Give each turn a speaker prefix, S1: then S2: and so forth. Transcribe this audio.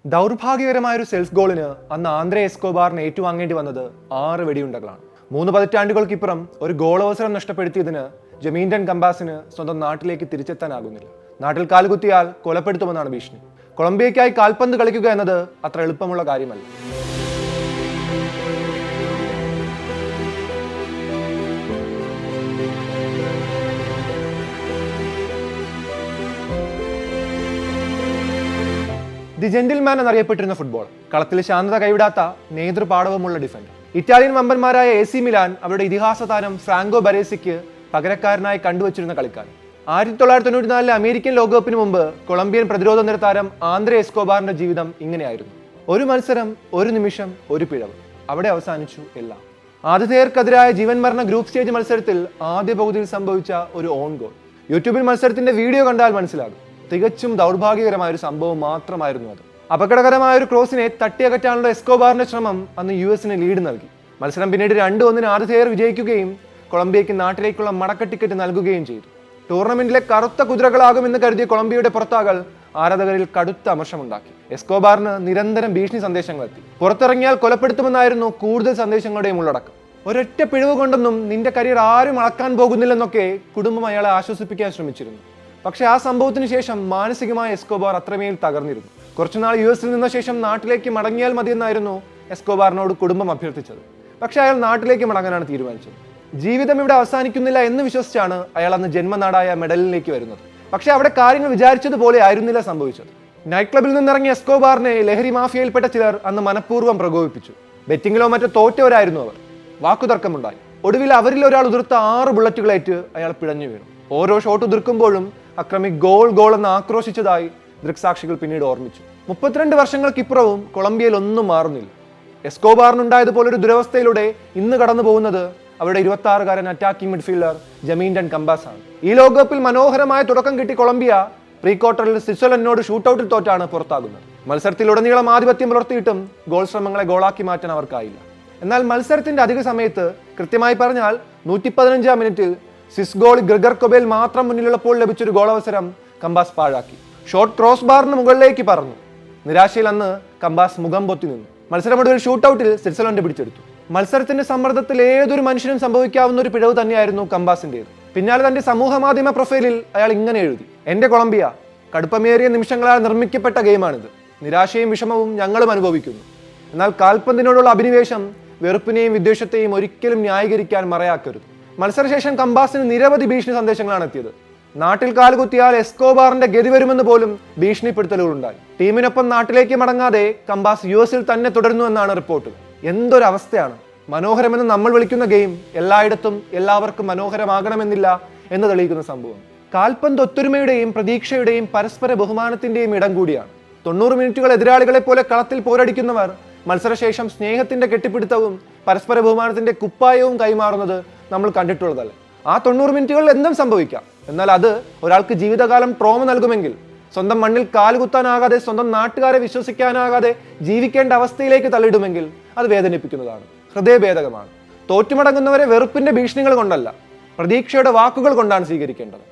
S1: ദൗർഭാഗ്യകരമായ ഒരു സെൽഫ് ഗോളിന് അന്ന് ആന്ദ്രേ എസ്കോബാറിന് ഏറ്റുവാങ്ങേണ്ടി വന്നത് 6 വെടിയുണ്ടകളാണ്. 3 പതിറ്റാണ്ടുകൾക്കിപ്പുറം ഒരു ഗോളവസരം നഷ്ടപ്പെടുത്തിയതിന് ജമീൻഡൻ കമ്പാസിന് സ്വന്തം നാട്ടിലേക്ക് തിരിച്ചെത്താനാകുന്നില്ല. നാട്ടിൽ കാലുകുത്തിയാൽ കൊലപ്പെടുത്തുമെന്നാണ് ഭീഷണി. കൊളംബിയയ്ക്കായി കാൽപന്ത് കളിക്കുക എന്നത് അത്ര എളുപ്പമുള്ള കാര്യമല്ല. ദി ജെന്റിൽമാൻ എന്നറിയപ്പെട്ടിരുന്ന ഫുട്ബോൾ, കളത്തിൽ ശാന്തത കൈവിടാത്ത നേതൃപാടവമുള്ള ഡിഫൻഡർ. ഇറ്റാലിയൻ വമ്പന്മാരായ AC മിലാൻ അവരുടെ ഇതിഹാസ താരം ഫ്രാങ്കോ ബരേസിക്ക് പകരക്കാരനായി കണ്ടുവച്ചിരുന്ന കളിക്കാരൻ. 1994 അമേരിക്കൻ ലോകകപ്പിന് മുമ്പ് കൊളംബിയൻ പ്രതിരോധ നിര താരം ആന്ദ്രേ എസ്കോബാറിന്റെ ജീവിതം ഇങ്ങനെയായിരുന്നു. ഒരു മത്സരം, ഒരു നിമിഷം, ഒരു പിഴവ്, അവിടെ അവസാനിച്ചു എല്ലാം. ആതിഥേയർക്കെതിരായ ജീവൻ മരണ ഗ്രൂപ്പ് സ്റ്റേജ് മത്സരത്തിൽ ആദ്യ പകുതിയിൽ സംഭവിച്ച ഒരു ഓൺ ഗോൾ. യൂട്യൂബിൽ മത്സരത്തിന്റെ വീഡിയോ കണ്ടാൽ മനസ്സിലാകും. തികച്ചും ദൗർഭാഗ്യകരമായ ഒരു സംഭവം മാത്രമായിരുന്നു അത്. അപകടകരമായ ഒരു ക്രോസിനെ തട്ടിയകറ്റാനുള്ള എസ്കോബാറിന്റെ ശ്രമം അന്ന് US ലീഡ് നൽകി. മത്സരം പിന്നീട് 2-1 ആതിഥേയർ വിജയിക്കുകയും കൊളംബിയയ്ക്ക് നാട്ടിലേക്കുള്ള മടക്ക ടിക്കറ്റ് നൽകുകയും ചെയ്തു. ടൂർണമെന്റിലെ കറുത്ത കുതിരകളാകുമെന്ന് കരുതിയ കൊളംബിയയുടെ പുറത്താകൽ ആരാധകരിൽ കടുത്ത അമർഷമുണ്ടാക്കി. എസ്കോബാറിന് നിരന്തരം ഭീഷണി സന്ദേശങ്ങൾ എത്തി. പുറത്തിറങ്ങിയാൽ കൊലപ്പെടുത്തുമെന്നായിരുന്നു കൂടുതൽ സന്ദേശങ്ങളുടെയും ഉള്ളടക്കം. ഒരൊറ്റ പിഴവ് കൊണ്ടൊന്നും നിന്റെ കരിയർ ആരും അളക്കാൻ പോകുന്നില്ലെന്നൊക്കെ കുടുംബം അയാളെ ആശ്വസിപ്പിക്കാൻ ശ്രമിച്ചിരുന്നു. പക്ഷേ ആ സംഭവത്തിന് ശേഷം മാനസികമായ എസ്കോബാർ അത്രമേൽ തകർന്നിരുന്നു. കുറച്ചുനാൾ US നിന്ന ശേഷം നാട്ടിലേക്ക് മടങ്ങിയാൽ മതിയെന്നായിരുന്നു എസ്കോബാറിനോട് കുടുംബം അഭ്യർത്ഥിച്ചത്. പക്ഷേ അയാൾ നാട്ടിലേക്ക് മടങ്ങാനാണ് തീരുമാനിച്ചത്. ജീവിതം ഇവിടെ അവസാനിക്കുന്നില്ല എന്ന് വിശ്വസിച്ചാണ് അയാൾ അന്ന് ജന്മനാടായ മെഡലിലേക്ക് വരുന്നത്. പക്ഷേ അവിടെ കാര്യങ്ങൾ വിചാരിച്ചതുപോലെ ആയിരുന്നില്ല സംഭവിച്ചത്. നൈറ്റ് ക്ലബിൽ നിന്നിറങ്ങിയ എസ്കോബാറിനെ ലഹരി മാഫിയയിൽപ്പെട്ട ചിലർ അന്ന് മനഃപൂർവ്വം പ്രകോപിപ്പിച്ചു. ബെറ്റിങ്ങിലോ മറ്റോ തോറ്റവരായിരുന്നു അവർ. വാക്കുതർക്കമുണ്ടായി. ഒടുവിൽ അവരിൽ ഒരാൾ ഉതിർത്ത 6 ബുള്ളറ്റുകളേറ്റ് അയാൾ പിഴഞ്ഞു വീണു. ഓരോ ഷോട്ട് ഉതിർക്കുമ്പോഴും അക്രമി ഗോൾ എന്ന് ആക്രോശിച്ചതായി ദൃക്സാക്ഷികൾ പിന്നീട് ഓർമ്മിച്ചു. 32 വർഷങ്ങൾക്കിപ്പുറവും കൊളംബിയയിൽ ഒന്നും മാറുന്നില്ല. എസ്കോബാറിനുണ്ടായതുപോലൊരു ദുരവസ്ഥയിലൂടെ ഇന്ന് കടന്നു പോകുന്നത് അവരുടെ 26-കാരൻ അറ്റാക്കിംഗ് മിഡ്ഫീൽഡർ ജമീൻഡൻ കമ്പാസ് ആണ്. ഈ ലോകകപ്പിൽ മനോഹരമായ തുടക്കം കിട്ടി കൊളംബിയ പ്രീ ക്വാർട്ടറിൽ സ്വിറ്റ്സർലൻഡിനോട് ഷൂട്ടൌട്ടിൽ തോറ്റാണ് പുറത്താകുന്നത്. മത്സരത്തിലുടനീളം ആധിപത്യം പുലർത്തിയിട്ടും ഗോൾ ശ്രമങ്ങളെ ഗോളാക്കി മാറ്റാൻ അവർക്കായില്ല. എന്നാൽ മത്സരത്തിന്റെ അധിക സമയത്ത്, കൃത്യമായി പറഞ്ഞാൽ 115-ാം മിനിറ്റിൽ സ്വിസ് ഗോൾ ഗ്രിഗർ കൊബേൽ മാത്രം മുന്നിലുള്ളപ്പോൾ ലഭിച്ചൊരു ഗോളവസരം കമ്പാസ് പാഴാക്കി. ഷോട്ട് ക്രോസ് ബാറിന് മുകളിലേക്ക് പറന്നു. നിരാശയിൽ അന്ന് കമ്പാസ് മുഖം പൊത്തി നിന്നു. മത്സരമൊടുവിൽ ഷൂട്ടൌട്ടിൽ സ്വിറ്റ്സർലൻഡ് പിടിച്ചെടുത്തു. മത്സരത്തിന്റെ സമ്മർദ്ദത്തിൽ ഏതൊരു മനുഷ്യനും സംഭവിക്കാവുന്ന ഒരു പിഴവ് തന്നെയായിരുന്നു കമ്പാസിന്റേത്. പിന്നാലെ തന്റെ സമൂഹ മാധ്യമ പ്രൊഫൈലിൽ അയാൾ ഇങ്ങനെ എഴുതി: എന്റെ കൊളംബിയ, കടുപ്പമേറിയ നിമിഷങ്ങളാൽ നിർമ്മിക്കപ്പെട്ട ഗെയിമാണിത്. നിരാശയും വിഷമവും ഞങ്ങളും അനുഭവിക്കുന്നു. എന്നാൽ കാൽപന്തിനോടുള്ള അഭിനിവേശം വെറുപ്പിനെയും വിദ്വേഷത്തെയും ഒരിക്കലും ന്യായീകരിക്കാൻ മറയാക്കരുത്. മത്സരശേഷം കമ്പാസിന് നിരവധി ഭീഷണി സന്ദേശങ്ങളാണ് എത്തിയത്. നാട്ടിൽ കാലുകുത്തിയാൽ എസ്കോബാറിന്റെ ഗതി വരുമെന്ന് പോലും ഭീഷണിപ്പെടുത്തലുകളുണ്ടായി. ടീമിനൊപ്പം നാട്ടിലേക്ക് മടങ്ങാതെ കമ്പാസ് US തന്നെ തുടരുന്നു എന്നാണ് റിപ്പോർട്ടുകൾ. എന്തൊരവസ്ഥയാണ്! മനോഹരമെന്ന് നമ്മൾ വിളിക്കുന്ന ഗെയിം എല്ലായിടത്തും എല്ലാവർക്കും മനോഹരമാകണമെന്നില്ല എന്ന് തെളിയിക്കുന്ന സംഭവം. കാൽപന്ത് ഒത്തൊരുമയുടെയും പ്രതീക്ഷയുടെയും പരസ്പര ബഹുമാനത്തിന്റെയും ഇടം കൂടിയാണ്. 90 മിനിറ്റുകൾ എതിരാളികളെ പോലെ കളത്തിൽ പോരടിക്കുന്നവർ മത്സരശേഷം സ്നേഹത്തിന്റെ കെട്ടിപ്പിടുത്തവും പരസ്പര ബഹുമാനത്തിന്റെ കുപ്പായവും കൈമാറുന്നത് നമ്മൾ കണ്ടിട്ടുള്ളതല്ല. ആ 90 മിനിറ്റുകളിൽ എന്തും സംഭവിക്കാം. എന്നാൽ അത് ഒരാൾക്ക് ജീവിതകാലം ട്രോമ നൽകുമെങ്കിൽ, സ്വന്തം മണ്ണിൽ കാലുകുത്താനാകാതെ, സ്വന്തം നാട്ടുകാരെ വിശ്വസിക്കാനാകാതെ ജീവിക്കേണ്ട അവസ്ഥയിലേക്ക് തള്ളിടുമെങ്കിൽ അത് വേദനിപ്പിക്കുന്നതാണ്, ഹൃദയഭേദകമാണ്. തോറ്റുമടങ്ങുന്നവരെ വെറുപ്പിന്റെ ഭീഷണികൾ കൊണ്ടല്ല, പ്രതീക്ഷയുടെ വാക്കുകൾ കൊണ്ടാണ് സ്വീകരിക്കേണ്ടത്.